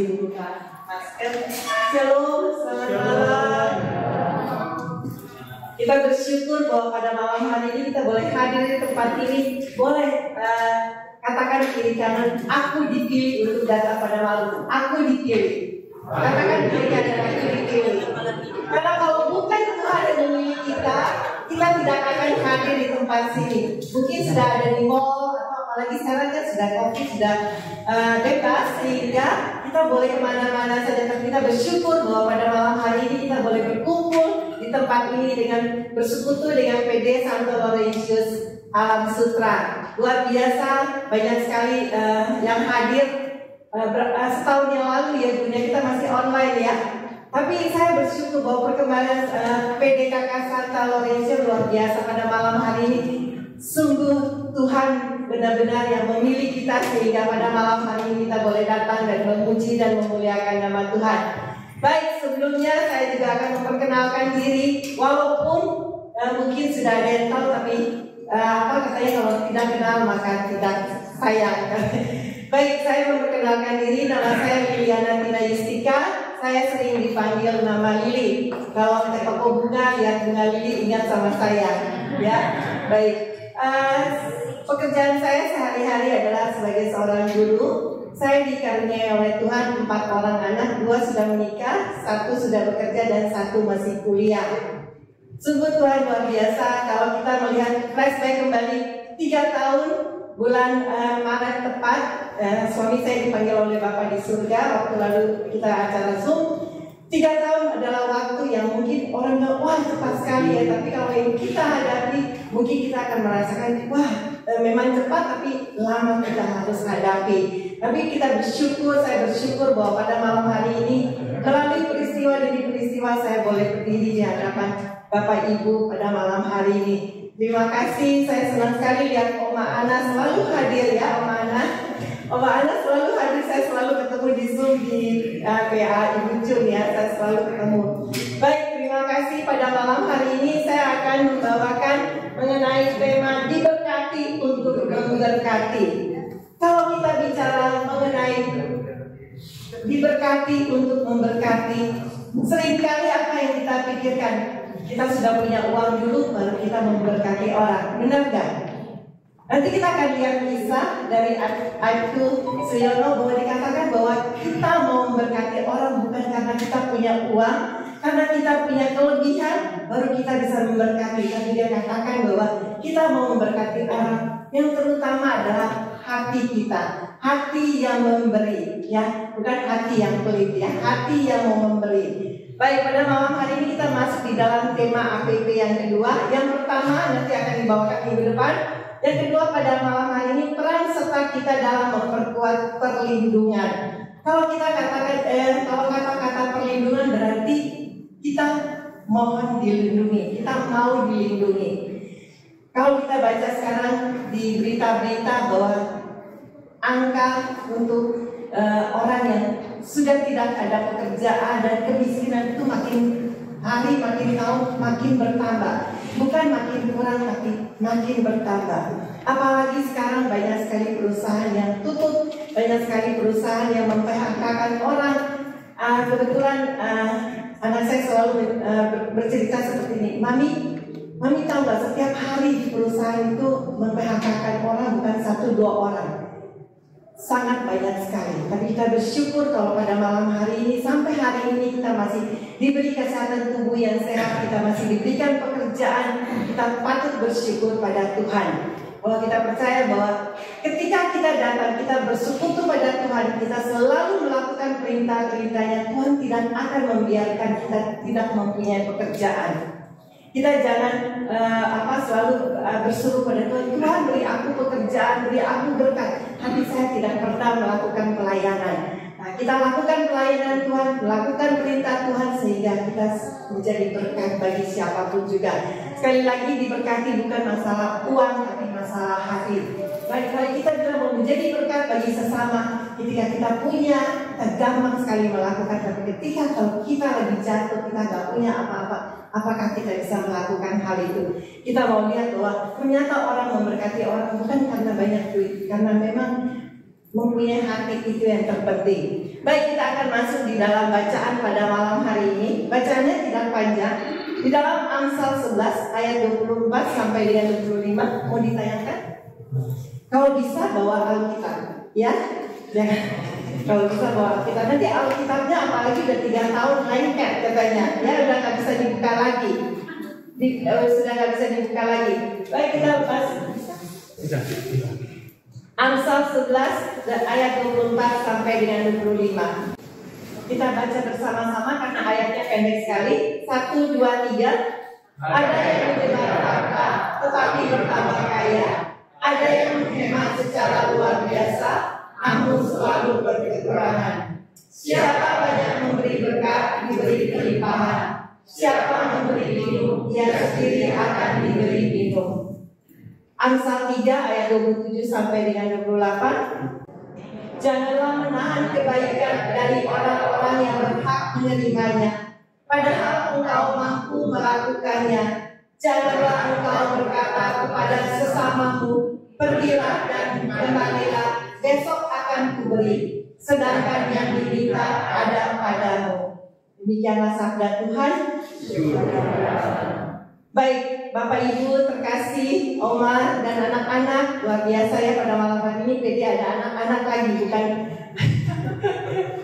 dibuka masker. Shalom, selamat malam. Kita bersyukur bahwa pada malam hari ini kita boleh hadir di tempat ini. Boleh katakan kiri kanan, aku dipilih untuk datang pada malam. Aku dipilih. Katakan kiri kanan, aku dipilih. Karena kalau bukan Tuhan yang memilih kita tidak akan hadir di tempat sini. Mungkin sudah ada di mall, atau apalagi sekarang kan sudah COVID, sudah bebas, sehingga kita boleh kemana-mana saja. Tapi kita bersyukur bahwa pada malam hari ini kita boleh berkumpul di tempat ini dengan bersekutu dengan PD Santo Laurentius Alam Sutra. Luar biasa, banyak sekali yang hadir. Setahun yang lalu ya, dunia kita masih online ya. Tapi saya bersyukur bahwa perkembangan PDKK Santa Laurentius luar biasa pada malam hari ini. Sungguh Tuhan benar-benar yang memilih kita, sehingga pada malam hari ini kita boleh datang dan memuji dan memuliakan nama Tuhan. Baik, sebelumnya saya juga akan memperkenalkan diri. Walaupun mungkin sudah ada yang tahu, tapi katanya kalau tidak kenal maka tidak sayang. Baik, saya memperkenalkan diri. Nama saya Liliana Tina Yustika. Saya sering dipanggil nama Lili. Kalau ke toko bunga, lihat bunga Lili, ingat sama saya. Ya, baik. Pekerjaan saya sehari-hari adalah sebagai seorang guru. Saya dikaruniai oleh Tuhan 4 orang anak, 2 sudah menikah, 1 sudah bekerja, dan 1 masih kuliah. Sungguh Tuhan luar biasa. Kalau kita melihat flashback kembali 3 tahun, bulan Maret tepat, suami saya dipanggil oleh Bapak di surga waktu lalu kita acara Zoom. 3 tahun adalah waktu yang mungkin orang bilang, wah cepat sekali ya. Tapi kalau yang kita hadapi, mungkin kita akan merasakan, wah memang cepat tapi lama kita harus hadapi. Tapi kita bersyukur, saya bersyukur bahwa pada malam hari ini melalui peristiwa demi peristiwa saya boleh berdiri di hadapan Bapak Ibu pada malam hari ini. Terima kasih, saya senang sekali lihat Oma Ana selalu hadir ya, Oma Ana. Oma Ana selalu hadir, saya selalu ketemu di Zoom di PA Ibu Jun ya, saya selalu ketemu. Baik, terima kasih. Pada malam hari ini saya akan membawakan mengenai tema diberkati untuk memberkati. Kalau kita bicara mengenai diberkati untuk memberkati, seringkali apa yang kita pikirkan? Kita sudah punya uang dulu, baru kita memberkati orang. Benar nggak? Nanti kita akan lihat kisah dari Aibtu Suyono bahwa dikatakan bahwa kita mau memberkati orang bukan karena kita punya uang, karena kita punya kelebihan, baru kita bisa memberkati. Tapi dia katakan bahwa kita mau memberkati orang yang terutama adalah hati kita, hati yang memberi, ya, bukan hati yang pelit, ya, hati yang mau memberi. Baik, pada malam hari ini kita masuk di dalam tema APP yang kedua. Yang pertama nanti akan dibawakan minggu depan. Yang kedua pada malam hari ini, peran serta kita dalam memperkuat perlindungan. Kalau kita katakan, kalau kata-kata perlindungan berarti kita mohon dilindungi, kita mau dilindungi. Kalau kita baca sekarang di berita-berita bahwa angka untuk orang yang sudah tidak ada pekerjaan dan kemiskinan itu makin hari makin tahun makin bertambah, bukan makin kurang tapi makin bertambah. Apalagi sekarang banyak sekali perusahaan yang tutup, banyak sekali perusahaan yang memphk-kan orang. Kebetulan anak saya selalu bercerita seperti ini, Mami tahu nggak, setiap hari di perusahaan itu memphk-kan orang bukan 1-2 orang. Sangat banyak sekali. Tapi kita bersyukur kalau pada malam hari ini, sampai hari ini kita masih diberi kesehatan tubuh yang sehat, kita masih diberikan pekerjaan. Kita patut bersyukur pada Tuhan. Bahwa kita percaya bahwa ketika kita datang, kita bersekutu pada Tuhan, kita selalu melakukan perintah-perintahnya. Tuhan tidak akan membiarkan kita tidak mempunyai pekerjaan. Kita jangan selalu berseru pada Tuhan, Tuhan beri aku pekerjaan, beri aku berkat. Tapi saya tidak pernah melakukan pelayanan. Nah, kita lakukan pelayanan Tuhan, melakukan perintah Tuhan sehingga kita menjadi berkat bagi siapapun juga. Sekali lagi diberkati bukan masalah uang tapi masalah hati. Baik-baik kita juga mau menjadi berkat bagi sesama. Ketika kita punya, kita gampang sekali melakukan. Tapi ketika kalau kita lagi jatuh, kita nggak punya apa-apa, apakah kita bisa melakukan hal itu? Kita mau lihat bahwa ternyata orang memberkati orang bukan karena banyak duit, karena memang Mempunyai hati itu yang terpenting. Baik, kita akan masuk di dalam bacaan pada malam hari ini. Bacaannya tidak panjang. Di dalam Amsal 11 ayat 24 sampai dengan 25 mau ditayangkan. Kalau bisa bawa Alkitab, ya. Jangan. Kalau bisa bawa Alkitab. Nanti Alkitabnya apalagi udah 3 tahun lengket katanya. Ya udah nggak bisa dibuka lagi. Sudah nggak bisa dibuka lagi. Baik, kita bahas. Amsal 11 ayat 24 sampai dengan 25. Kita baca bersama-sama karena ayatnya pendek sekali. 1, 2, 3. Ada yang menyebar harta tetapi bertambah kaya. Ada yang menghemat secara luar biasa namun selalu berkekurangan. Siapa banyak memberi berkat diberi kelimpahan. Siapa memberi minum ia sendiri akan diberi minum. Amsal 3 ayat 27 sampai dengan 28. Janganlah menahan kebaikan dari orang-orang yang berhak menerimanya, padahal engkau mampu melakukannya. Janganlah engkau berkata kepada sesamamu, pergilah dan kembalilah, besok akan kuberi, sedangkan yang diminta ada padamu. Demikianlah sabda Tuhan. Baik, Bapak Ibu terkasih, Oma dan anak-anak, luar biasa ya pada malam hari ini. Jadi ada anak-anak lagi, bukan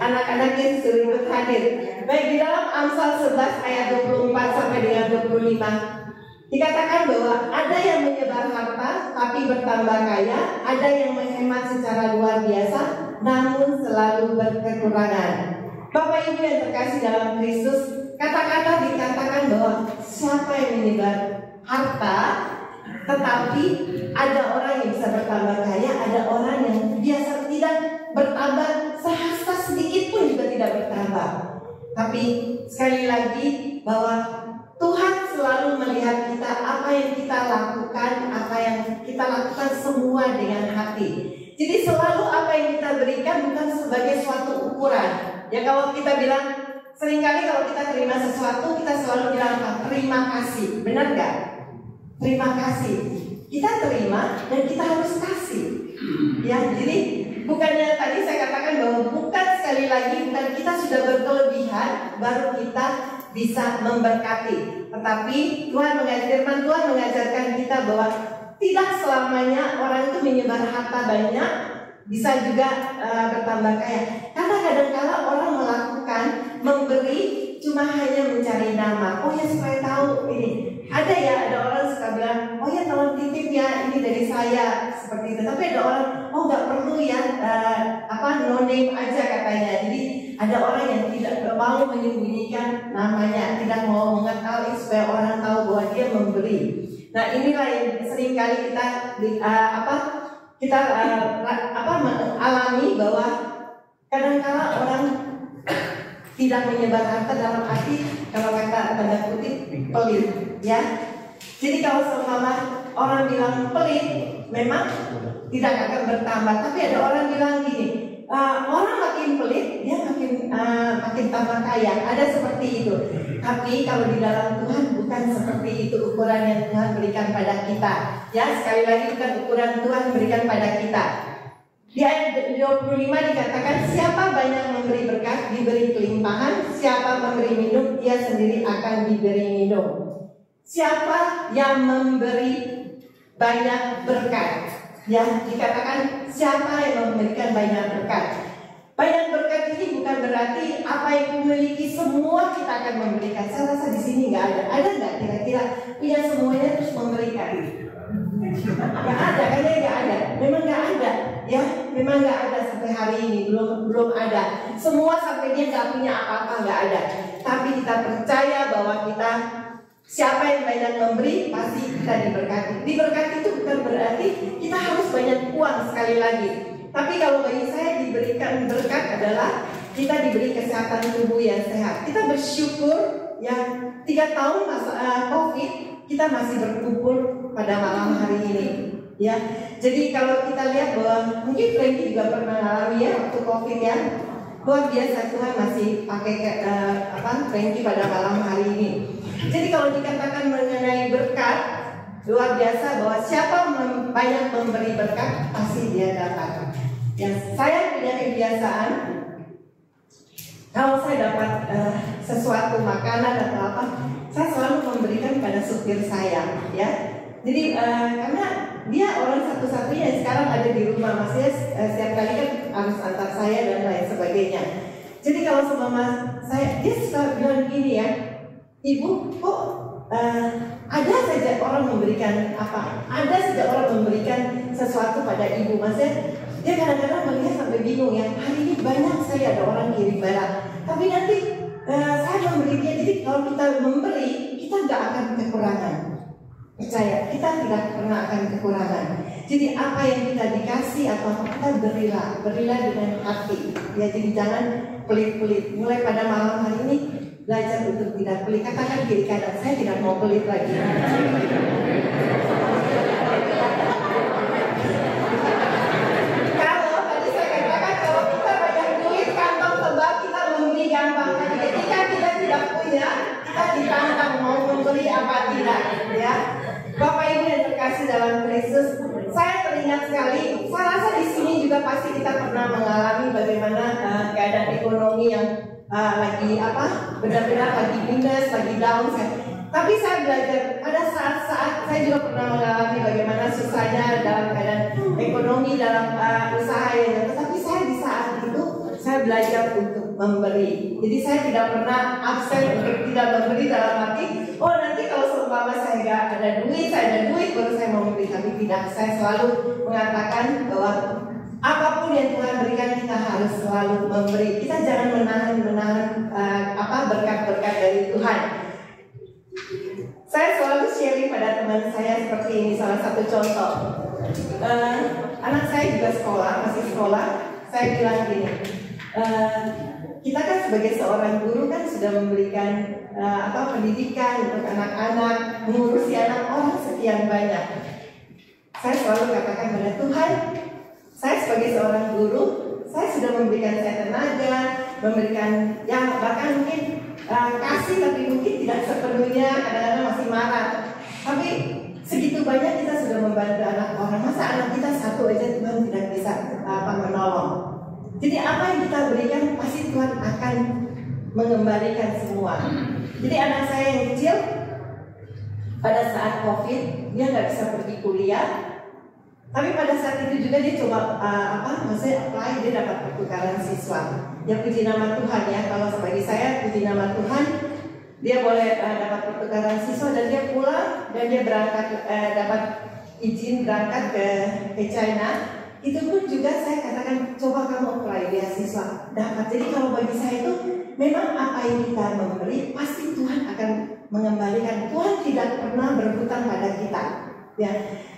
anak-anaknya disuruh ikut hadir. Baik, di dalam Amsal 11 ayat 24 sampai dengan 25 dikatakan bahwa ada yang menyebar harta tapi bertambah kaya, ada yang menghemat secara luar biasa namun selalu berkekurangan. Bapak Ibu yang terkasih dalam Kristus, kata-kata dikatakan bahwa siapa yang menyebar harta, tetapi ada orang yang bisa bertambah kaya, ada orang yang biasa tidak bertambah, sehasta sedikit pun juga tidak bertambah. Tapi sekali lagi bahwa Tuhan selalu melihat kita, apa yang kita lakukan, apa yang kita lakukan semua dengan hati. Jadi selalu apa yang kita berikan bukan sebagai suatu ukuran. Ya kalau kita bilang, seringkali kalau kita terima sesuatu, kita selalu bilang apa? Terima kasih, benar gak? Terima kasih. Kita terima dan kita harus kasih. Ya, jadi bukannya tadi saya katakan bahwa bukan sekali lagi bukan kita sudah berkelebihan baru kita bisa memberkati. Tetapi firman Tuhan mengajarkan kita bahwa tidak selamanya orang itu menyebar harta banyak bisa juga bertambah kaya. Karena kadang-kala orang melakukan memberi cuma hanya mencari nama. Oh ya supaya tahu ini. Ada orang suka bilang, oh ya tolong titip ya ini dari saya seperti itu. Tapi ada orang, oh nggak perlu ya no name aja katanya. Jadi ada orang yang tidak mau menyembunyikan namanya, tidak mau mengetahui supaya orang tahu bahwa dia memberi. Nah inilah yang seringkali kita alami bahwa kadang-kala orang tidak menyebar harta dalam arti kalau kata tanda kutip pelit, ya. Jadi kalau seumpama orang bilang pelit, memang tidak akan bertambah. Tapi ada orang bilang gini, orang makin pelit, dia makin tambah kaya. Ada seperti itu. Tapi kalau di dalam Tuhan bukan seperti itu ukuran yang Tuhan berikan pada kita. Ya, sekali lagi bukan ukuran Tuhan berikan pada kita. Di ayat 25 dikatakan, siapa banyak memberi berkat diberi kelimpahan, siapa memberi minum ia sendiri akan diberi minum. Siapa yang memberi banyak berkat, ya dikatakan siapa yang memberikan banyak berkat. Banyak berkat ini bukan berarti apa yang memiliki semua kita akan memberikan. Saya rasa di sini nggak ada. Ada nggak kira-kira punya semuanya terus memberikan? Nggak ada, kayaknya nggak ada. Memang nggak ada, ya. Memang nggak ada sampai hari ini, belum ada. Semua sampai dia nggak punya apa-apa, nggak ada. Tapi kita percaya bahwa kita siapa yang banyak memberi pasti kita diberkati. Diberkati itu bukan berarti kita harus banyak uang sekali lagi. Tapi kalau bagi saya diberikan berkat adalah kita diberi kesehatan tubuh yang sehat. Kita bersyukur ya 3 tahun masa COVID kita masih berkumpul pada malam hari ini. Ya, jadi kalau kita lihat bahwa mungkin Frankie juga pernah mengalami ya waktu COVID ya, luar biasa Tuhan masih pakai Frankie pada malam hari ini. Jadi kalau dikatakan mengenai berkat, luar biasa bahwa siapa banyak memberi berkat pasti dia dapat. Ya, saya punya kebiasaan kalau saya dapat sesuatu makanan atau apa, saya selalu memberikan pada supir saya, ya. Jadi karena dia orang satu-satunya yang sekarang ada di rumah, maksudnya setiap kali kan harus antar saya dan lain sebagainya. Jadi kalau sama saya, dia suka bilang gini ya, Ibu, kok ada saja orang memberikan apa? Ada saja orang memberikan sesuatu pada ibu, maksudnya dia kadang-kadang melihat sampai bingung ya. Hari ini banyak saya ada orang kirim barang, tapi nanti saya memberi dia. Jadi kalau kita memberi, kita nggak akan kekurangan. Percaya, kita tidak pernah akan kekurangan. Jadi apa yang kita dikasih atau apa kita berilah dengan hati. Ya, jadi jangan pelit-pelit. Mulai pada malam hari ini belajar untuk tidak pelit. Katakan kiri kanan, saya tidak mau pelit lagi. Kalau tadi saya katakan kalau kita banyak duit, kantong tebal, kita memberi gampang. Ketika kita tidak punya, kita ditantang mau memberi apa tidak, ya. Bapak Ibu yang terkasih dalam Kristus, saya teringat sekali. Saya rasa di sini juga pasti kita pernah mengalami bagaimana keadaan ekonomi yang lagi benar-benar lagi minus, lagi down. Tapi saya belajar pada saat-saat saya juga pernah mengalami bagaimana susahnya dalam keadaan ekonomi dalam usaha yang. Tetapi saya di saat itu saya belajar untuk memberi. Jadi saya tidak pernah absen untuk tidak memberi dalam arti, oh nanti kalau seumpama saya nggak ada duit, saya ada duit baru saya mau memberi. Tapi tidak, saya selalu mengatakan bahwa apapun yang Tuhan berikan kita harus selalu memberi. Kita jangan menahan berkat-berkat dari Tuhan. Saya selalu sharing pada teman saya seperti ini, salah satu contoh. Anak saya juga masih sekolah. Saya bilang gini, kita kan sebagai seorang guru kan sudah memberikan pendidikan untuk anak-anak, mengurusi anak orang sekian banyak. Saya selalu katakan pada Tuhan, saya sebagai seorang guru, saya sudah memberikan saya tenaga, memberikan yang bahkan mungkin kasih tapi mungkin tidak sepenuhnya, kadang-kadang masih marah. Tapi segitu banyak kita sudah membantu anak orang, masa anak kita satu aja Tuhan tidak bisa menolong. Jadi apa yang kita berikan pasti Tuhan akan mengembalikan semua. Jadi anak saya yang kecil pada saat COVID dia nggak bisa pergi kuliah, tapi pada saat itu juga dia coba maksudnya apply, dia dapat pertukaran siswa. Ya puji nama Tuhan ya, kalau bagi saya puji nama Tuhan, dia boleh dapat pertukaran siswa dan dia pulang dan dia berangkat dapat izin berangkat ke China. Itu pun juga saya katakan coba kamu apply beasiswa dapat. Jadi kalau bagi saya itu memang apa yang kita memberi pasti Tuhan akan mengembalikan. Tuhan tidak pernah berhutang pada kita, ya.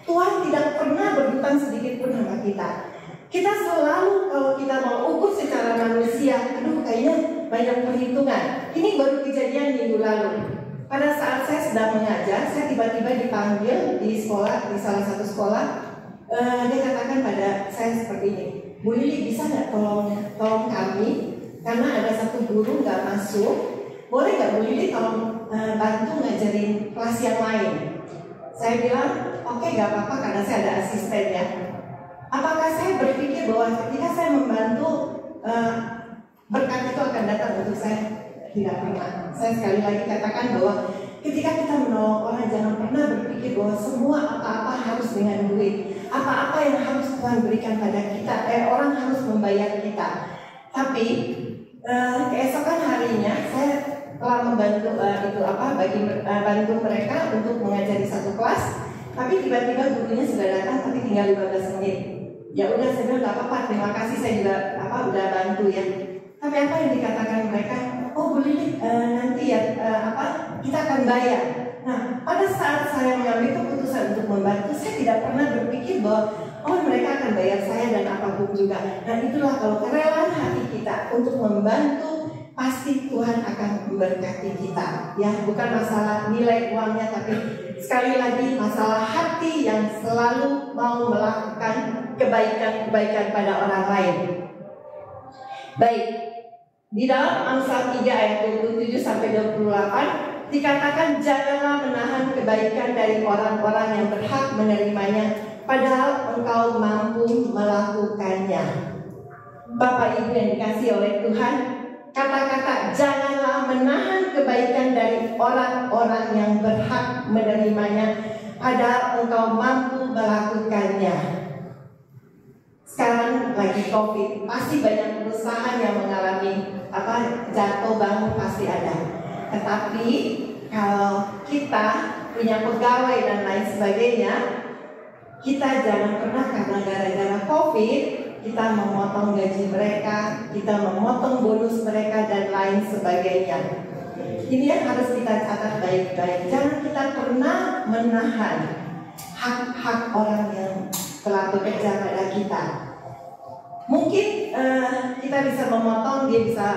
Tuhan tidak pernah berhutang sedikit pun sama kita. Kita selalu kalau kita mau ukur secara manusia, aduh kayaknya banyak perhitungan. Ini baru kejadian minggu lalu. Pada saat saya sedang mengajar, saya tiba-tiba dipanggil di sekolah, di salah satu sekolah. Dia katakan pada saya seperti ini, Bu Lili bisa nggak tolong kami karena ada satu guru nggak masuk, boleh nggak Bu Lili tolong bantu ngajarin kelas yang lain? Saya bilang oke, nggak apa-apa karena saya ada asisten ya. Apakah saya berpikir bahwa ketika saya membantu berkat itu akan datang untuk saya? Tidak pernah. Saya sekali lagi katakan bahwa ketika kita menolong orang jangan pernah berpikir bahwa semua apa-apa harus dengan duit. Apa-apa yang harus Tuhan berikan pada kita, orang harus membayar kita. Tapi keesokan harinya saya telah membantu bantu mereka untuk mengajari satu kelas. Tapi tiba-tiba gurunya sudah datang, tapi tinggal 15 menit. Ya udah, saya bilang nggak apa-apa, terima kasih, saya juga udah bantu ya. Tapi apa yang dikatakan mereka? Oh boleh nanti ya kita akan bayar. Nah pada saat saya mengambil keputusan untuk membantu, saya tidak pernah berpikir bahwa mereka akan bayar saya dan apapun juga. Nah itulah kalau kerelaan hati kita untuk membantu, pasti Tuhan akan memberkati kita. Ya bukan masalah nilai uangnya, tapi sekali lagi masalah hati yang selalu mau melakukan kebaikan-kebaikan pada orang lain. Baik. Di dalam Amsal 3 ayat 27-28 dikatakan janganlah menahan kebaikan dari orang-orang yang berhak menerimanya, padahal engkau mampu melakukannya. Bapak Ibu yang dikasihi oleh Tuhan, kata-kata janganlah menahan kebaikan dari orang-orang yang berhak menerimanya, padahal engkau mampu melakukannya. Sekarang lagi COVID, pasti banyak perusahaan yang mengalami jatuh bangun, pasti ada. Tetapi kalau kita punya pegawai dan lain sebagainya, kita jangan pernah karena gara-gara COVID kita memotong gaji mereka, kita memotong bonus mereka dan lain sebagainya. Ini yang harus kita catat baik-baik. Jangan kita pernah menahan hak-hak orang yang telah bekerja pada kita. Mungkin kita bisa memotong, dia bisa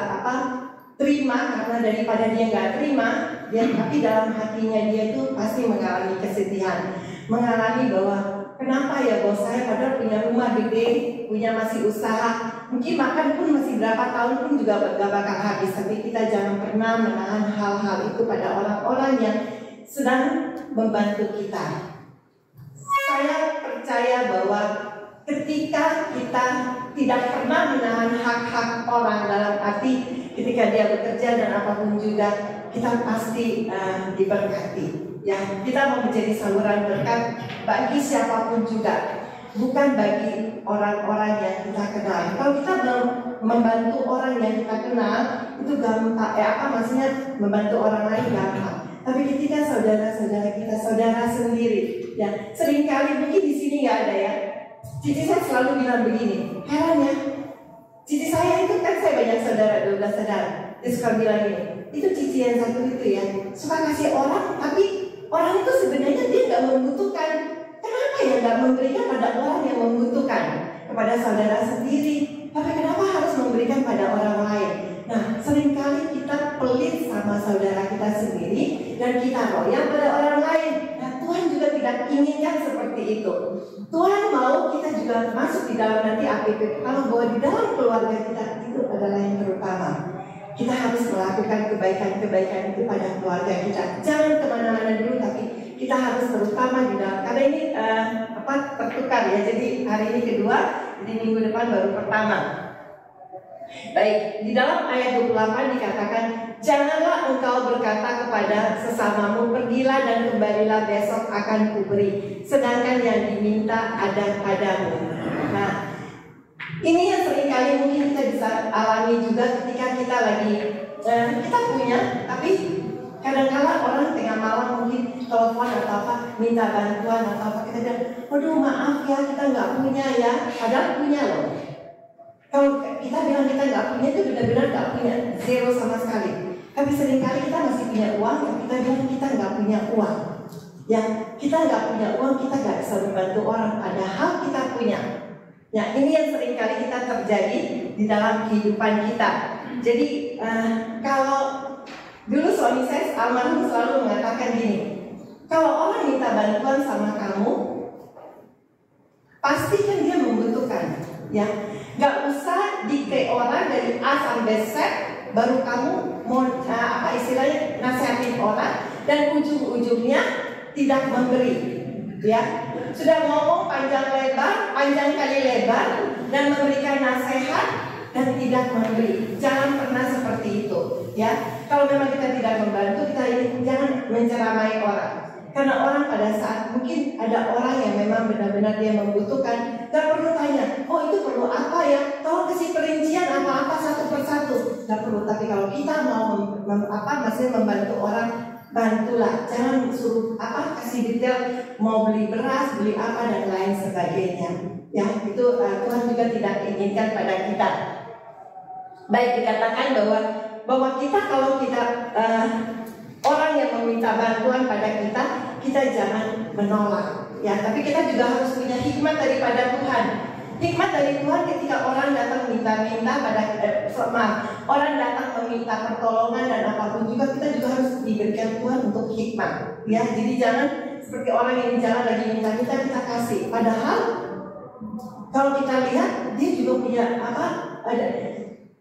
terima karena daripada dia nggak terima, tapi dalam hatinya dia itu pasti mengalami kesedihan, mengalami bahwa kenapa ya bos saya padahal punya rumah gede, punya masih usaha, mungkin makan pun masih berapa tahun pun juga gak bakal habis. Tapi kita jangan pernah menahan hal-hal itu pada orang-orang yang sedang membantu kita. Saya percaya bahwa ketika kita tidak pernah menahan hak-hak orang, dalam arti ketika dia bekerja dan apapun juga, kita pasti diberkati. Ya, kita mau menjadi saluran berkat bagi siapapun juga, bukan bagi orang-orang yang kita kenal. Kalau kita membantu orang yang kita kenal, itu gampang. Maksudnya membantu orang lain gampang. Tapi ketika saudara-saudara kita, saudara sendiri, ya seringkali mungkin di sini nggak ada ya. Cici saya selalu bilang begini, heran ya. Cici saya itu kan saya banyak saudara, 12 saudara. Dia suka bilang gini, itu cici yang satu itu ya, suka kasih orang, tapi orang itu sebenarnya dia nggak membutuhkan. Kenapa ya nggak memberikan pada orang yang membutuhkan, kepada saudara sendiri? Tapi kenapa harus memberikan pada orang lain? Nah, seringkali kita pelit sama saudara kita sendiri dan kita royal pada orang lain. Nah, Tuhan juga tidak inginkan seperti itu. Tuhan mau kita juga masuk di dalam nanti APP. Kalau bahwa di dalam keluarga kita itu adalah yang terutama. Kita harus melakukan kebaikan-kebaikan itu pada keluarga kita. Jangan kemana-mana dulu, tapi kita harus terutama di dalam. Karena ini tertukar ya. Jadi hari ini kedua, jadi minggu depan baru pertama. Baik, di dalam ayat 28 dikatakan, janganlah engkau berkata kepada sesamamu, pergilah dan kembalilah besok akan kuberi, sedangkan yang diminta ada padamu. Nah, ini yang seringkali mungkin kita bisa alami juga ketika kita lagi kita punya, tapi kadang-kadang orang tengah malam mungkin telepon atau apa, minta bantuan atau apa, kita bilang, waduh maaf ya kita nggak punya ya, padahal punya loh. Kalau kita bilang kita nggak punya itu benar-benar nggak punya, zero sama sekali. Tapi seringkali kita masih punya uang, yang kita bilang kita nggak punya uang. Ya, kita nggak punya uang, kita nggak bisa membantu orang, padahal kita punya. Ya, ini yang seringkali kita terjadi di dalam kehidupan kita. Jadi kalau dulu suami saya almarhum selalu mengatakan gini, kalau orang minta bantuan sama kamu, pasti kan dia membutuhkan, ya. Gak usah dikei orang dari A sampai Z, baru kamu mau istilahnya nasihatin orang dan ujung-ujungnya tidak memberi, ya. Sudah ngomong panjang kali lebar dan memberikan nasihat dan tidak memberi. Jangan pernah seperti itu, ya. Kalau memang kita tidak membantu, kita ini jangan menceramai orang. Karena orang pada saat mungkin ada orang yang memang benar-benar dia membutuhkan, gak perlu tanya, oh itu perlu apa ya? Tolong kasih perincian apa-apa satu persatu. Gak perlu. Tapi kalau kita mau maksudnya membantu orang, bantulah. Jangan suruh kasih detail mau beli beras, beli apa dan lain sebagainya. Ya, itu Tuhan juga tidak inginkan pada kita. Baik, dikatakan bahwa kita kalau kita orang yang meminta bantuan pada kita jangan menolak, ya. Tapi kita juga harus punya hikmat daripada Tuhan. Hikmat dari Tuhan ketika orang datang minta-minta orang datang meminta pertolongan dan apapun juga, kita juga harus diberikan Tuhan untuk hikmat, ya. Jadi jangan seperti orang yang di jalan lagi minta-minta kita kasih. Padahal kalau kita lihat dia juga punya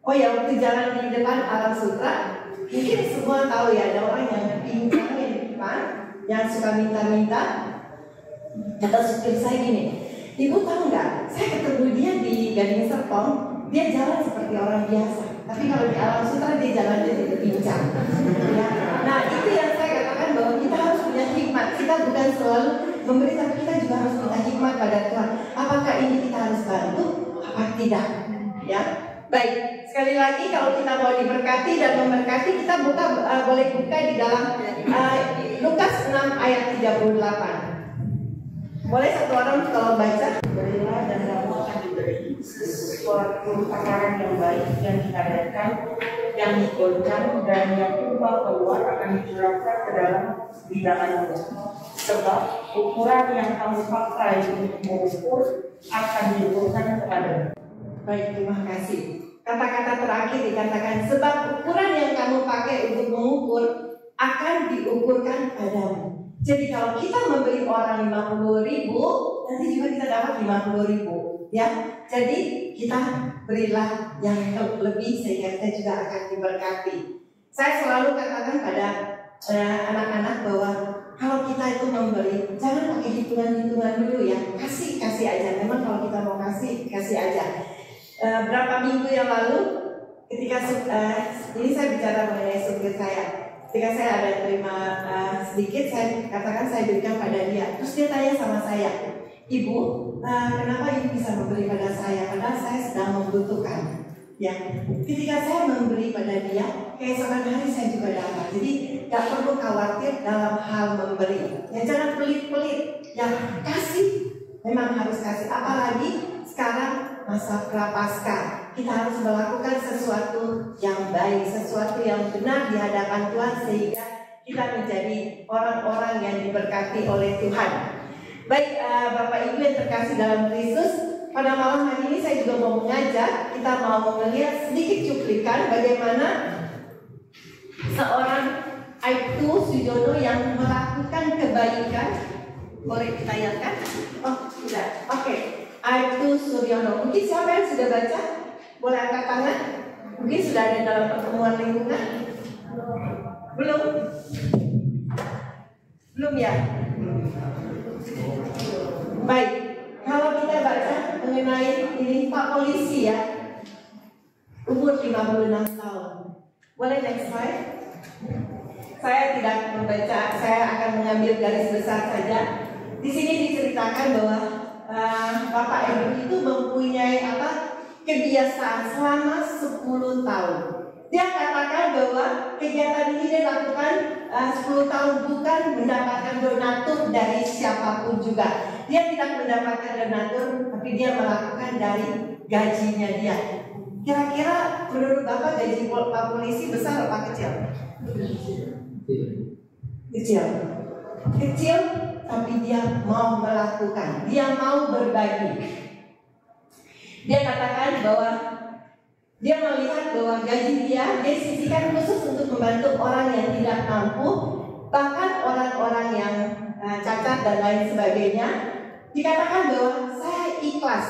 waktu jalan di depan Alam Sutra, mungkin semua tahu ya, ada orang yang pincang yang di depan, yang suka minta-minta. Kata supir saya gini, Ibu tahu nggak? Saya ketemu dia di Gading Serpong, dia jalan seperti orang biasa. Tapi kalau di alam sutra dia jalan jadi pincang. Ya. Nah itu yang saya katakan bahwa kita harus punya hikmat. Kita bukan selalu memberi, tapi kita juga harus minta hikmat pada Tuhan. Apakah ini kita harus bantu? Apa tidak? Ya. Baik, sekali lagi kalau kita mau diberkati dan memberkati, kita boleh buka di dalam Lukas 6 ayat 38. Boleh satu orang kalau baca? Berilah dan kamu akan diberi sesuatu takaran yang baik, yang dikadakan, yang digoncang, dan yang tumpah keluar akan dicurahkan ke dalam bidanganmu. Sebab ukuran yang kamu pakai untuk mengukur akan diukurkan kepadamu. Baik, terima kasih. Kata-kata terakhir dikatakan, sebab ukuran yang kamu pakai untuk mengukur akan diukurkan padamu. Jadi kalau kita memberi orang 50.000, nanti juga kita dapat 50.000, ya. Jadi kita berilah yang lebih sehingga kita juga akan diberkati. Saya selalu katakan pada anak-anak bahwa kalau kita itu memberi, jangan pakai hitungan-hitungan dulu ya. Kasih aja. Memang kalau kita mau kasih aja. Berapa minggu yang lalu, ketika ini saya bicara mengenai supir saya. Ketika saya ada terima sedikit, saya katakan saya berikan pada dia. Terus dia tanya sama saya, Ibu, kenapa Ibu bisa memberi pada saya? Padahal saya sedang membutuhkan. Ya, ketika saya memberi pada dia, keesokan hari saya juga dapat. Jadi tidak perlu khawatir dalam hal memberi. Ya, jangan pelit-pelit. Yang kasih memang harus kasih. Apalagi sekarang masa prapaskah. Kita harus melakukan sesuatu yang baik, sesuatu yang benar di hadapan Tuhan sehingga kita menjadi orang-orang yang diberkati oleh Tuhan. Baik, Bapak Ibu yang terkasih dalam Kristus, pada malam hari ini saya juga mau mengajak, kita mau melihat sedikit cuplikan bagaimana seorang Aibtu Sujono yang melakukan kebaikan. Boleh ditayangkan? Oh, sudah. Oke. Aibtu Suryono. Mungkin siapa yang sudah baca? Boleh angkat tangan? Mungkin sudah ada dalam pertemuan lingkungan? Belum? Belum ya? Baik, kalau kita baca mengenai ini Pak Polisi ya, umur 56 tahun. Boleh next slide? Saya tidak membaca, saya akan mengambil garis besar saja. Di sini diceritakan bahwa Bapak Ibu itu mempunyai kebiasaan selama 10 tahun. Dia katakan bahwa kegiatan ini dia lakukan 10 tahun bukan mendapatkan donatur dari siapapun juga. Dia tidak mendapatkan donatur, tapi dia melakukan dari gajinya dia. Kira-kira menurut Bapak gaji Pak Polisi besar atau kecil? Kecil, tapi dia mau melakukan, dia mau berbagi. Dia katakan bahwa dia melihat bahwa gaji dia sisihkan khusus untuk membantu orang yang tidak mampu, bahkan orang-orang yang cacat dan lain sebagainya. Dikatakan bahwa saya ikhlas,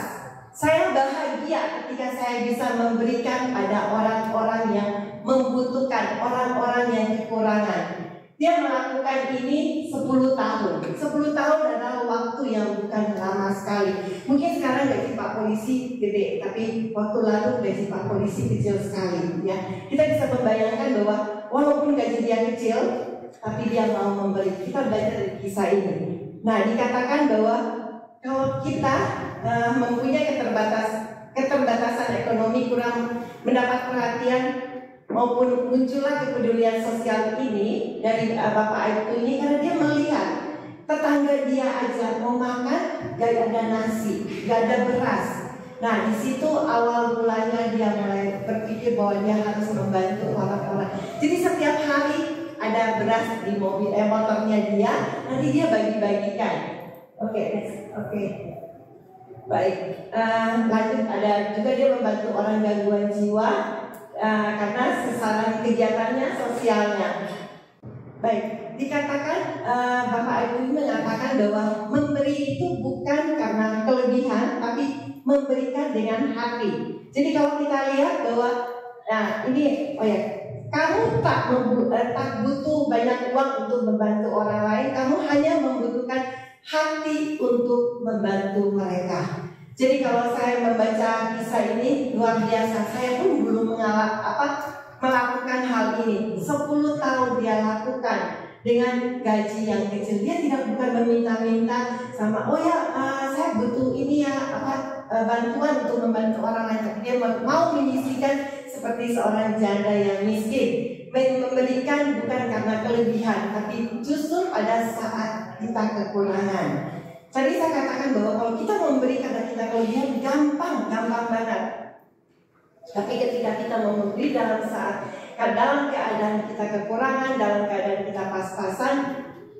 saya bahagia ketika saya bisa memberikan pada orang-orang yang membutuhkan, orang-orang yang kekurangan. Dia melakukan ini 10 tahun. 10 tahun adalah waktu yang bukan lama sekali. Mungkin sekarang gaji Pak Polisi gede, tapi waktu lalu gaji Pak Polisi kecil sekali. Ya, kita bisa membayangkan bahwa walaupun gaji dia kecil, tapi dia mau memberi. Kita belajar dari kisah ini. Nah, dikatakan bahwa kalau kita mempunyai keterbatasan ekonomi, kurang mendapat perhatian, maupun muncullah kepedulian sosial ini dari Bapak Aibtu ini karena dia melihat tetangga dia aja mau makan gak ada nasi, gak ada beras. Nah di situ awal mulanya dia mulai berpikir bahwa dia harus membantu orang-orang. Jadi setiap hari ada beras di motornya dia, nanti dia bagi-bagikan. Oke. Baik, lanjut ada juga dia membantu orang gangguan jiwa. Karena sasaran kegiatannya sosialnya. Baik, dikatakan Bapak Ibu mengatakan bahwa memberi itu bukan karena kelebihan, tapi memberikan dengan hati. Jadi kalau kita lihat bahwa, kamu tak butuh banyak uang untuk membantu orang lain, kamu hanya membutuhkan hati untuk membantu mereka. Jadi kalau saya membaca kisah ini luar biasa. Saya pun belum melakukan hal ini. 10 tahun dia lakukan dengan gaji yang kecil. Dia bukan meminta-minta sama, oh ya saya butuh ini ya bantuan untuk membantu orang lain. Tapi dia mau menyisihkan seperti seorang janda yang miskin. Memberikan bukan karena kelebihan, tapi justru pada saat kita kekurangan. Tadi saya katakan bahwa kalau kita memberi karena kita kelebihan gampang banget. Tapi ketika kita memberi dalam keadaan kita kekurangan, dalam keadaan kita pas-pasan,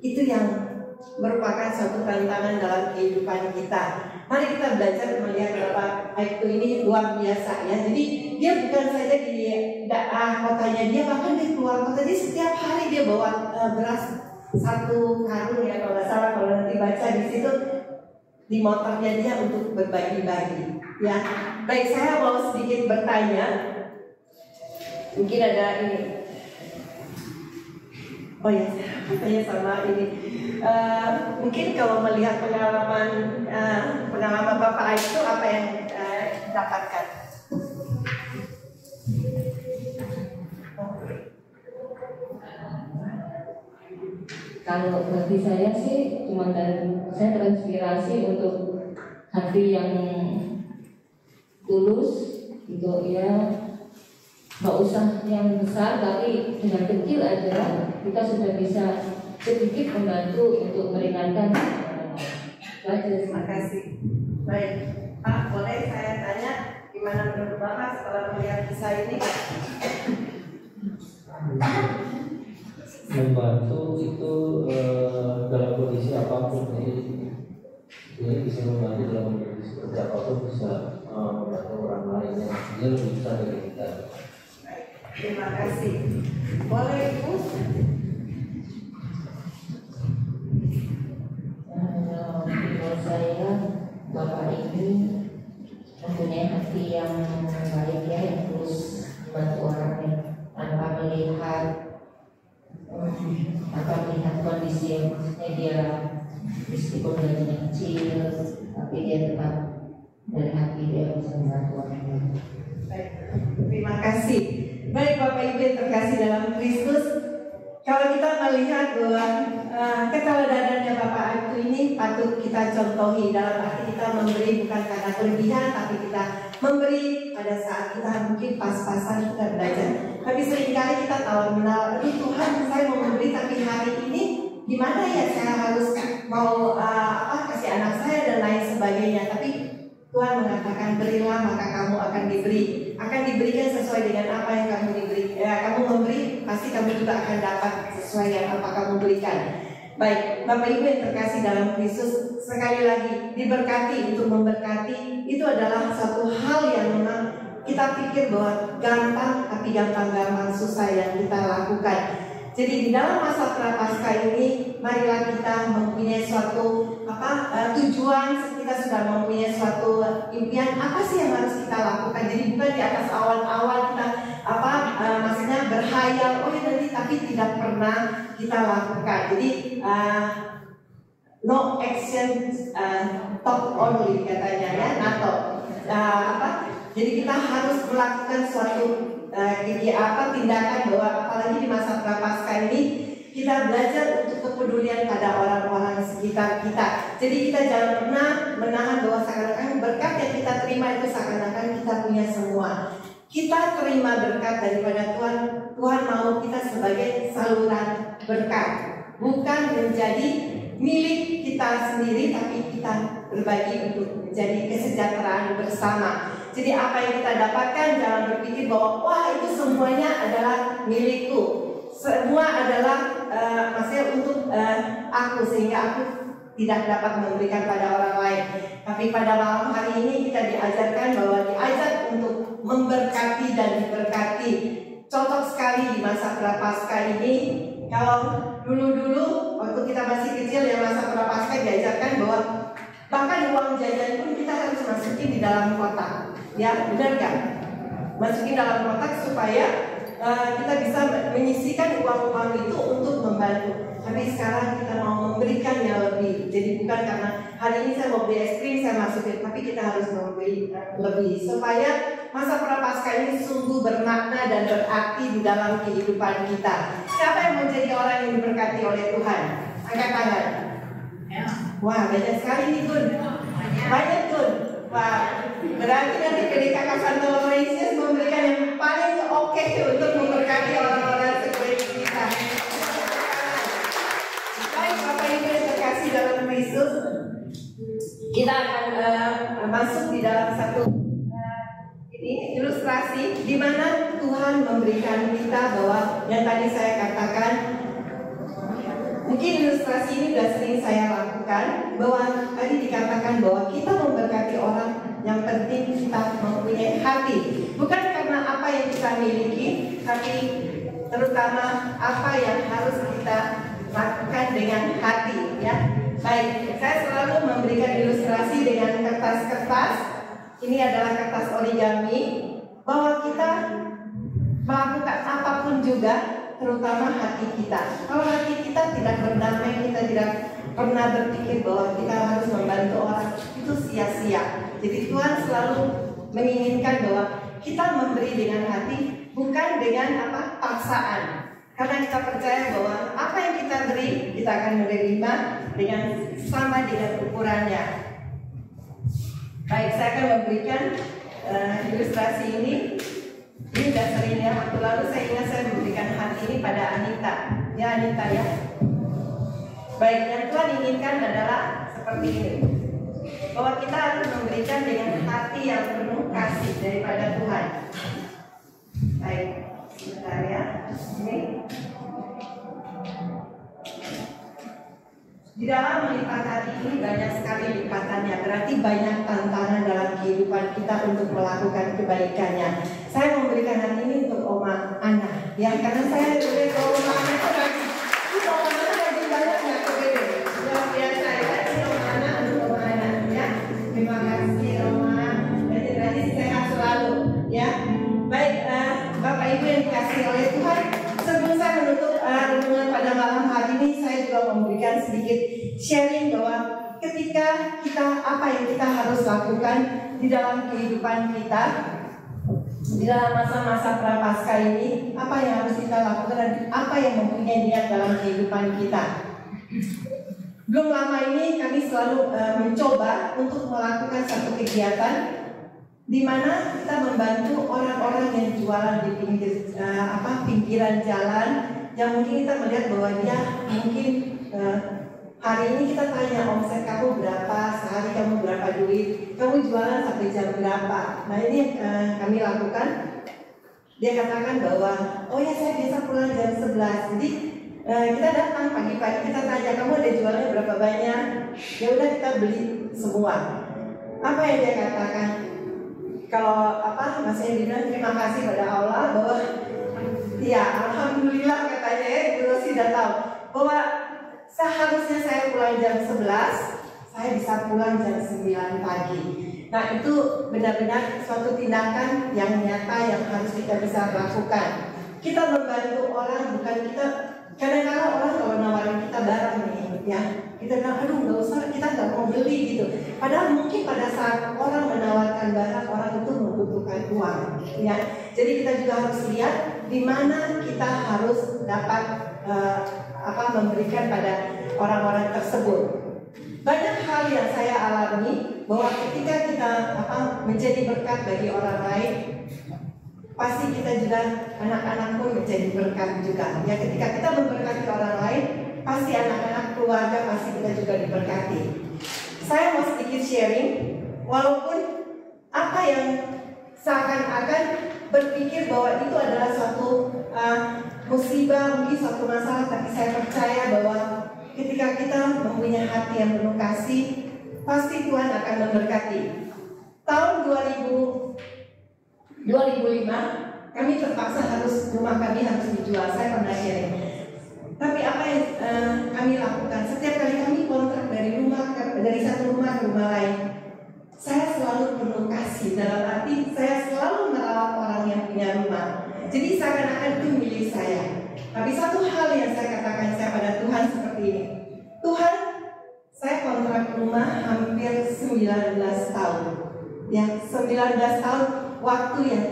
itu yang merupakan suatu tantangan dalam kehidupan kita. Mari kita belajar melihat berapa Aibtu ini luar biasa ya. Jadi dia bukan saja di kotanya dia, bahkan di keluar kota. Jadi setiap hari dia bawa beras 1 karung ya kalau nggak salah, kalau nanti baca di situ di motornya dia untuk berbagi-bagi. Ya, baik, saya mau sedikit bertanya. Mungkin ada ini. Oh ya, saya sama ini. Mungkin kalau melihat pengalaman Bapak itu apa yang dapatkan? Kalau bagi saya sih saya terinspirasi untuk hati yang tulus gitu ya, nggak usah yang besar tapi dengan kecil aja kita sudah bisa sedikit membantu untuk meringankan. Terima kasih. Baik, Pak, boleh saya tanya gimana menurut Bapak setelah melihat kisah ini? Membantu itu dalam kondisi apapun, jadi bisa membantu dalam kondisi seperti apapun, bisa membantu orang lain yang dia lebih besar dari kita. Terima kasih. Boleh Ibu? Menurut saya Bapak ini mempunyai hati yang baik ya, yang terus membantu orang lain tanpa melihat kondisi yang maksudnya dia meskipun gajinya kecil tapi dia tetap dari hati dia bisa membantu orang lain. Baik, terima kasih. Baik Bapak Ibu yang terkasih dalam Kristus, kalau kita melihat bahwa keteladanan Bapak Aibtu ini patut kita contohi dalam arti kita memberi bukan karena kelebihan, tapi kita memberi pada saat kita mungkin pas-pasan kita belajar. Tapi seringkali kita tawar-menawar, Tuhan saya mau memberi tapi hari ini gimana ya, saya harus mau kasih anak saya dan lain sebagainya. Tapi Tuhan mengatakan berilah maka kamu akan diberikan sesuai dengan apa yang kamu diberi. Kamu memberi pasti kamu juga akan dapat sesuai yang apa kamu berikan. Baik, Bapak Ibu yang terkasih dalam Kristus, sekali lagi diberkati untuk memberkati itu adalah satu hal yang memang kita pikir bahwa gampang, tapi gampang susah yang kita lakukan. Jadi di dalam masa Prapaskah ini, marilah kita mempunyai suatu tujuan. Kita sudah mempunyai suatu impian, apa sih yang harus kita lakukan. Jadi bukan di atas awal-awal kita maksudnya berhayal, oh ya nanti, tapi tidak pernah kita lakukan. Jadi no action, talk only katanya ya, atau jadi kita harus melakukan suatu tindakan bahwa apalagi di masa Prapaskah ini kita belajar untuk kepedulian pada orang-orang sekitar kita. Jadi kita jangan pernah menahan bahwa seakan-akan berkat yang kita terima itu seakan-akan kita punya semua. Kita terima berkat daripada Tuhan. Tuhan mau kita sebagai saluran berkat, bukan menjadi milik kita sendiri, tapi kita berbagi untuk menjadi kesejahteraan bersama. Jadi apa yang kita dapatkan jangan berpikir bahwa wah itu semuanya adalah milikku, semua adalah maksudnya untuk aku sehingga aku tidak dapat memberikan pada orang lain. Tapi pada malam hari ini kita diajarkan bahwa diajar untuk memberkati dan diberkati. Cocok sekali di masa Prapaskah ini. Kalau dulu waktu kita masih kecil ya, masa Prapaskah diajarkan bahwa bahkan uang jajan pun kita harus masukin di dalam kotak. Ya, benar kan? Masukin dalam kotak supaya kita bisa menyisihkan uang-uang itu untuk membantu. Tapi sekarang kita mau memberikan yang lebih. Jadi bukan karena hari ini saya mau beli es krim saya masukin, tapi kita harus memberi lebih supaya masa Prapaskah ini sungguh bermakna dan berarti di dalam kehidupan kita. Siapa yang mau jadi orang yang diberkati oleh Tuhan? Angkat tangan. Wah, banyak sekali nih Gun. Banyak Gun. Wah, berarti nanti PDKK Santo Laurentius memberikan yang paling oke untuk memberkati orang-orang seperti kita. Baik, Bapak Ibu yang terkasih dalam Kristus, kita akan masuk di dalam satu ini ilustrasi di mana Tuhan memberikan kita bahwa yang tadi saya katakan. Mungkin ilustrasi ini sudah sering saya lakukan, bahwa tadi dikatakan bahwa kita memberkati orang, yang penting kita mempunyai hati. Bukan karena apa yang kita miliki, tapi terutama apa yang harus kita lakukan dengan hati, ya. Baik, saya selalu memberikan ilustrasi dengan kertas-kertas. Ini adalah kertas origami, bahwa kita melakukan apapun juga, terutama hati kita. Kalau hati kita tidak berdamai, kita tidak pernah berpikir bahwa kita harus membantu orang, itu sia-sia. Jadi Tuhan selalu menginginkan bahwa kita memberi dengan hati, bukan dengan paksaan. Karena kita percaya bahwa apa yang kita beri, kita akan menerima dengan sama dengan ukurannya. Baik, saya akan memberikan ilustrasi ini. Ini sudah sering ya, waktu lalu saya ingat saya memberikan hati ini pada Anita. Ya Anita ya. Baik, yang Tuhan inginkan adalah seperti ini, bahwa kita harus memberikan dengan hati yang penuh kasih daripada Tuhan. Baik, sebentar ya. Ini di dalam melipat hati ini banyak sekali lipatannya. Berarti banyak tantangan dalam kehidupan kita untuk melakukan kebaikannya. Saya memberikan hati ini untuk Oma Ana, ya, karena saya lihat Oma Ana itu rajin. Oma Ana rajin banget nggak kebede. Luar biasa ya, ini Oma Ana untuk Oma Ana, ya. Terima kasih Oma, rajin-rajin sehat selalu, ya. Baik, Bapak Ibu yang dikasih oleh Tuhan, sebelum saya menutup renungan pada malam hari ini, saya juga memberikan sedikit sharing bahwa ketika kita apa yang kita harus lakukan di dalam kehidupan kita, di dalam masa-masa Prapaskah ini, apa yang harus kita lakukan dan apa yang mempunyai niat dalam kehidupan kita. Belum lama ini kami selalu mencoba untuk melakukan satu kegiatan di mana kita membantu orang-orang yang jualan di pinggiran jalan, yang mungkin kita melihat bahwa dia mungkin hari ini kita tanya omset kamu berapa, sehari kamu berapa duit, kamu jualan sampai jam berapa. Nah ini kami lakukan. Dia katakan bahwa oh ya saya biasa pulang jam 11. Jadi kita datang pagi-pagi, kita tanya kamu ada jualnya berapa banyak. Ya udah kita beli semua. Apa yang dia katakan? Kalau masnya bilang terima kasih pada Allah bahwa ya alhamdulillah katanya ya, Bu Rosi sudah tahu bahwa seharusnya saya pulang jam 11, saya bisa pulang jam 9 pagi. Nah itu benar-benar suatu tindakan yang nyata yang harus kita bisa lakukan. Kita membantu orang, bukan kita. Kadang-kadang orang kalau nawarin kita barang nih, ya kita bilang aduh nggak usah, kita nggak mau beli gitu. Padahal mungkin pada saat orang menawarkan barang, orang itu membutuhkan uang, ya. Jadi kita juga harus lihat di mana kita harus dapat memberikan pada orang-orang tersebut. Banyak hal yang saya alami bahwa ketika kita menjadi berkat bagi orang lain, pasti kita juga anak-anak pun menjadi berkat juga. Ya ketika kita memberkati orang lain, pasti anak-anak keluarga pasti kita juga diberkati. Saya mau sedikit sharing, walaupun apa yang seakan-akan berpikir bahwa itu adalah suatu musibah, mungkin suatu masalah, tapi saya percaya bahwa ketika kita mempunyai hati yang penuh kasih, pasti Tuhan akan memberkati. Tahun 2005 kami terpaksa rumah kami harus dijual. Saya pernah sharing. Tapi apa yang kami lakukan? Setiap kali kami kontrak dari satu rumah ke rumah lain, saya selalu penuh kasih. Dalam arti saya selalu merawat orang yang punya rumah. Jadi seakan-akan itu milik saya. Tapi satu hal yang saya katakan saya pada Tuhan seperti ini. Tuhan, saya kontrak rumah hampir 19 tahun. Ya, 19 tahun waktu yang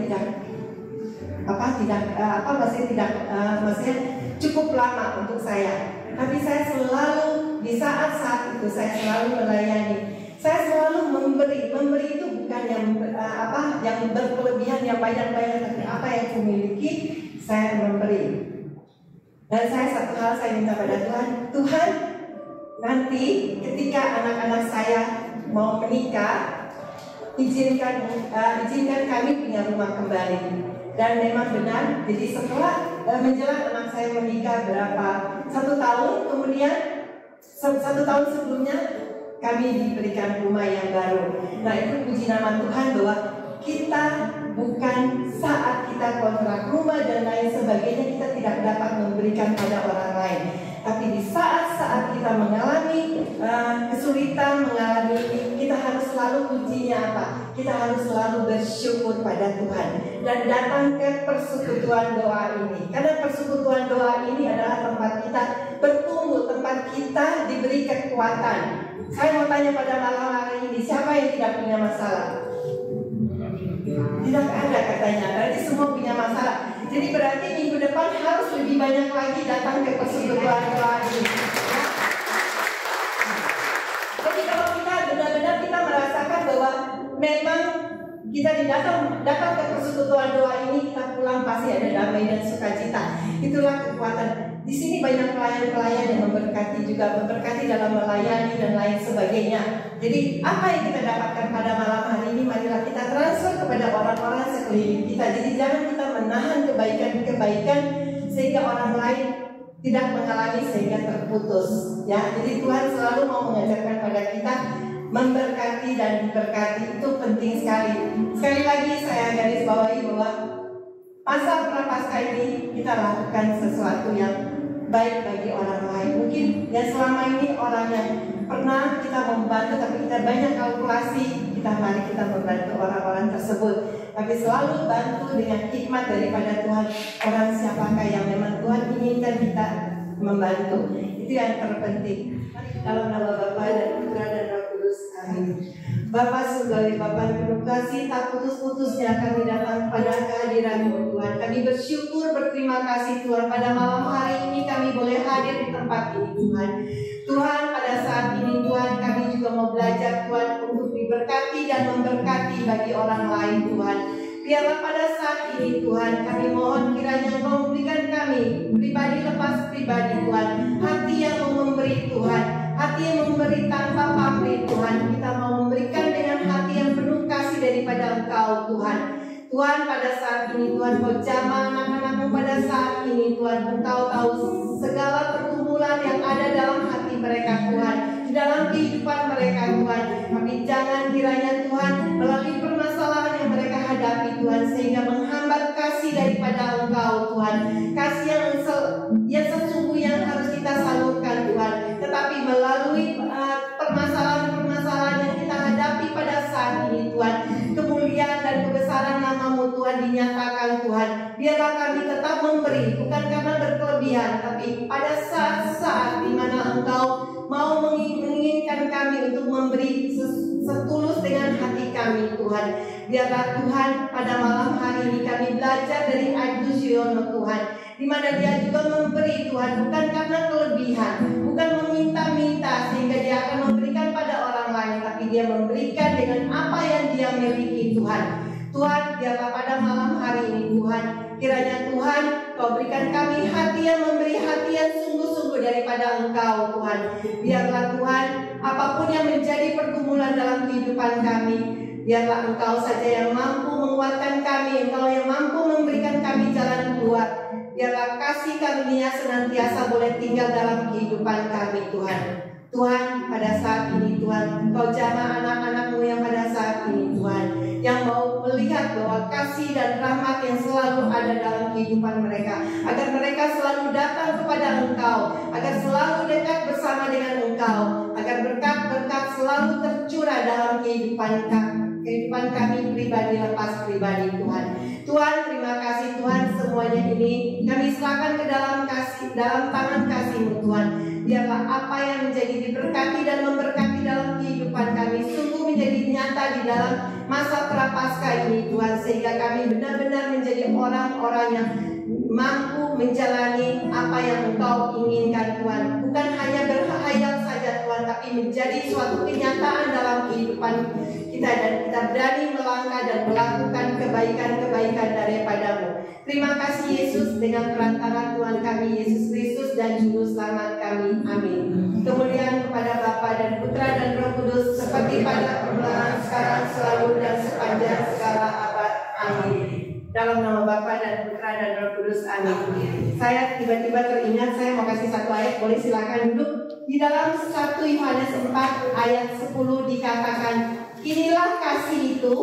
maksudnya cukup lama untuk saya. Tapi saya selalu di saat-saat itu saya selalu melayani. Saya selalu memberi. Memberi itu bukan yang berkelebihan, yang banyak-banyak, tapi apa yang saya miliki saya memberi. Dan satu hal saya minta pada Tuhan, Tuhan, nanti ketika anak-anak saya mau menikah, izinkan kami punya rumah kembali. Dan memang benar, jadi setelah menjelang anak saya menikah satu tahun, kemudian 1 tahun sebelumnya kami diberikan rumah yang baru. Nah, itu puji nama Tuhan bahwa kita bukan saat kita kontrak rumah dan lain sebagainya kita tidak dapat memberikan pada orang lain. Tapi di saat-saat kita mengalami kesulitan, kita harus selalu kuncinya apa? Kita harus selalu bersyukur pada Tuhan dan datang ke persekutuan doa ini. Karena persekutuan doa ini adalah tempat kita bertumbuh, tempat kita diberi kekuatan. Saya mau tanya pada malam hari ini, siapa yang tidak punya masalah? Tidak ada katanya, berarti semua punya masalah. Jadi berarti minggu depan harus lebih banyak lagi datang ke persekutuan doa ini. Jadi kalau kita benar-benar kita merasakan bahwa memang kita datang ke persekutuan doa ini, kita pulang pasti ada damai dan sukacita. Itulah kekuatan. Di sini banyak pelayan-pelayan yang memberkati dalam melayani dan lain sebagainya. Jadi apa yang kita dapatkan pada malam hari ini, marilah kita transfer kepada orang-orang sekeliling kita. Jadi jangan kita menahan kebaikan-kebaikan sehingga orang lain tidak mengalami sehingga terputus. Ya, jadi Tuhan selalu mau mengajarkan pada kita memberkati dan diberkati, itu penting sekali. Sekali lagi saya garis bawahi bahwa masa prapaskah ini kita lakukan sesuatu yang baik bagi orang lain. Mungkin yang selama ini orang yang pernah kita membantu tapi kita banyak kalkulasi, mari kita membantu orang-orang tersebut. Tapi selalu bantu dengan hikmat daripada Tuhan. Orang siapakah yang memang Tuhan inginkan kita membantu. Itu yang terpenting. Dalam nama Bapa dan Putra dan Roh Kudus. Amin. Bapa surgawi, Bapa yang penuh kasih, tak putus-putusnya kami datang pada kehadiran-Mu Tuhan. Kami bersyukur, berterima kasih Tuhan. Pada malam hari ini kami boleh hadir di tempat ini Tuhan. Tuhan, pada saat ini Tuhan, kami juga mau belajar Tuhan untuk diberkati dan memberkati bagi orang lain Tuhan. Biarlah pada saat ini Tuhan, kami mohon kiranya Engkau memberikan kami pribadi lepas pribadi Tuhan, hati yang mau memberi Tuhan, hati yang memberi tanpa pamrih Tuhan. Kita mau memberikan dengan hati yang penuh kasih daripada Engkau Tuhan. Tuhan, pada saat ini Tuhan, Kau jamah anak-anak-Mu pada saat ini Tuhan. Engkau tahu segala pergumulan yang ada dalam hati mereka Tuhan, di dalam kehidupan mereka Tuhan. Tapi jangan kiranya Tuhan melalui permasalahan yang mereka hadapi Tuhan, sehingga menghambat kasih daripada Engkau Tuhan. Kasih yang sesungguhnya harus kita salurkan Tuhan. Tetapi melalui permasalahan-permasalahan yang kita hadapi pada saat ini Tuhan, kemuliaan dan kebesaran nama-Mu Tuhan dinyatakan Tuhan. Biarlah kami tetap memberi, bukan karena berkelebihan, tapi pada saat-saat di mana Engkau mau menginginkan kami untuk memberi setulus dengan hati kami Tuhan. Biarlah Tuhan pada malam hari ini kami belajar dari Aibtu Siono Tuhan, di mana dia juga memberi Tuhan bukan karena kelebihan, bukan meminta-minta sehingga dia akan memberikan pada orang lain, tapi dia memberikan dengan apa yang dia miliki Tuhan. Tuhan, biarlah pada malam hari ini Tuhan, kiranya Tuhan Kau berikan kami hati yang memberi, hati yang sungguh-sungguh daripada Engkau Tuhan. Biarlah Tuhan, apapun yang menjadi pergumulan dalam kehidupan kami, biarlah Engkau saja yang mampu menguatkan kami, Engkau yang mampu memberikan kami jalan keluar. Biarlah kasih karunia senantiasa boleh tinggal dalam kehidupan kami Tuhan. Tuhan, pada saat ini Tuhan, Engkau jamah anak-anak-Mu yang pada saat ini Tuhan, yang mau melihat bahwa kasih dan rahmat yang selalu ada dalam kehidupan mereka, agar mereka selalu datang kepada Engkau, agar selalu dekat bersama dengan Engkau, agar berkat-berkat selalu tercurah dalam kehidupan kehidupan kami pribadi lepas pribadi Tuhan. Tuhan, terima kasih Tuhan, semuanya ini kami serahkan ke dalam tangan kasih-Mu Tuhan. Biarlah apa yang menjadi diberkati dan memberkati dalam kehidupan kami sungguh menjadi nyata di dalam masa prapaskah ini Tuhan, sehingga kami benar-benar menjadi orang-orang yang mampu menjalani apa yang Engkau inginkan Tuhan. Bukan hanya berhayal saja Tuhan, tapi menjadi suatu kenyataan dalam kehidupan kita, dan kita berani melangkah dan melakukan kebaikan-kebaikan daripada-Mu. Terima kasih Yesus, dengan perantara Tuhan kami Yesus Kristus dan Juru Selamat kami. Amin. Kemuliaan kepada Bapa dan Putra dan Roh Kudus, seperti pada permulaan, sekarang, selalu, dan sepanjang segala abad. Amin. Dalam nama Bapa dan Putra dan Roh Kudus. Amin. Saya tiba-tiba teringat, saya mau kasih satu ayat, boleh silakan duduk. Di dalam 1 Yohanes 4 ayat 10 dikatakan, inilah kasih itu,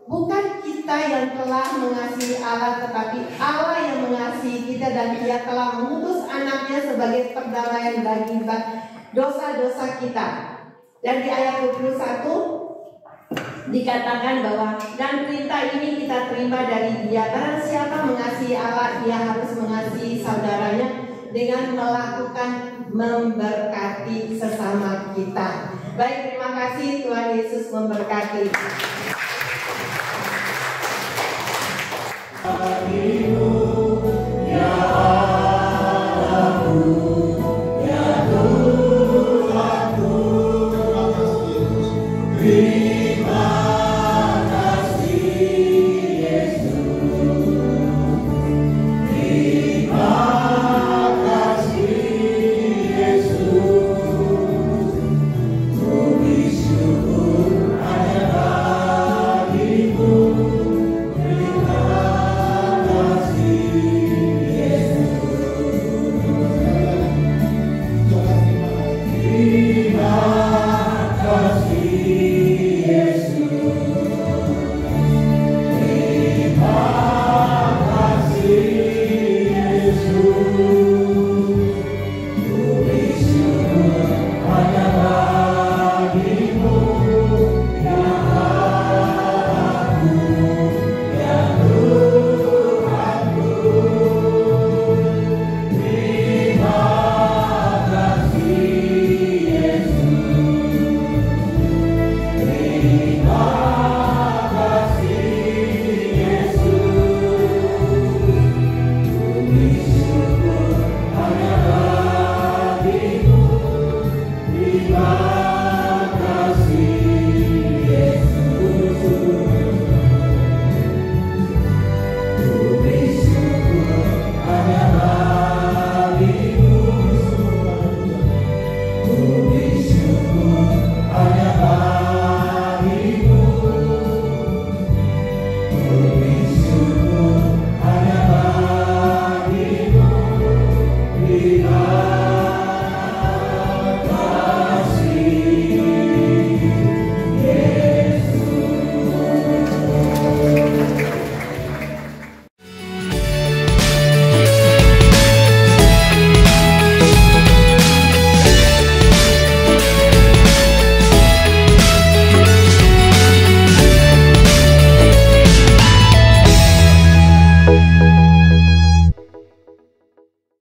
bukan kita yang telah mengasihi Allah, tetapi Allah yang mengasihi kita, dan Dia telah mengutus anaknya sebagai perdamaian bagi dosa-dosa kita. Dan di ayat 21 dikatakan bahwa dan perintah ini kita terima dari Dia, barang siapa mengasihi Allah, ia harus mengasihi saudaranya dengan melakukan memberkati sesama kita. Baik, terima kasih. Tuhan Yesus memberkati.